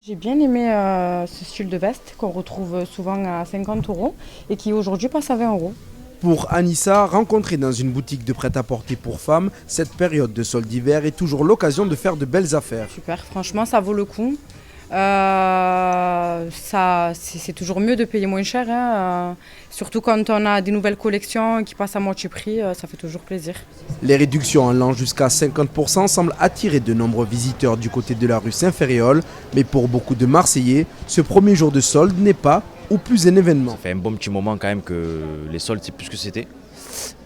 J'ai bien aimé ce style de veste qu'on retrouve souvent à 50 euros et qui aujourd'hui passe à 20 euros. Pour Anissa, rencontrée dans une boutique de prêt-à-porter pour femmes, cette période de solde d'hiver est toujours l'occasion de faire de belles affaires. Super, franchement ça vaut le coup. C'est toujours mieux de payer moins cher, hein, surtout quand on a des nouvelles collections qui passent à moitié prix, ça fait toujours plaisir. Les réductions allant jusqu'à 50% semblent attirer de nombreux visiteurs du côté de la rue Saint-Ferréol, mais pour beaucoup de Marseillais, ce premier jour de solde n'est pas ou plus un événement. Ça fait un bon petit moment quand même que les soldes c'est plus ce que c'était.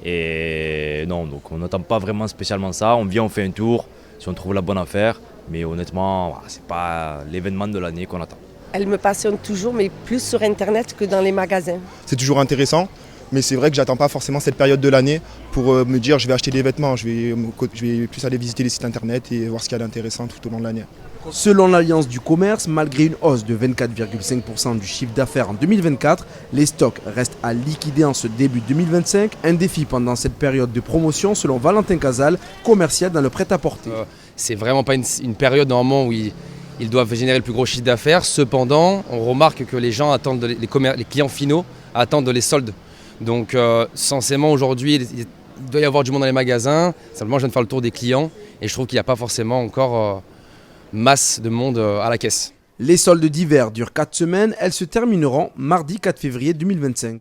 Et non, donc on n'attend pas vraiment spécialement ça, on vient, on fait un tour, si on trouve la bonne affaire, mais honnêtement, voilà, c'est pas l'événement de l'année qu'on attend. Elle me passionne toujours, mais plus sur Internet que dans les magasins. C'est toujours intéressant, mais c'est vrai que j'attends pas forcément cette période de l'année pour me dire je vais acheter des vêtements. Je vais plus aller visiter les sites Internet et voir ce qu'il y a d'intéressant tout au long de l'année. Selon l'Alliance du commerce, malgré une hausse de 24,5% du chiffre d'affaires en 2024, les stocks restent à liquider en ce début 2025. Un défi pendant cette période de promotion selon Valentin Casal, commercial dans le prêt-à-porter. C'est vraiment pas une période normalement où ils doivent générer le plus gros chiffre d'affaires. Cependant, on remarque que les gens attendent, les clients finaux attendent les soldes. Donc censément aujourd'hui, il doit y avoir du monde dans les magasins. Simplement, je viens de faire le tour des clients et je trouve qu'il n'y a pas forcément encore masse de monde à la caisse. Les soldes d'hiver durent 4 semaines, elles se termineront mardi 4 février 2025.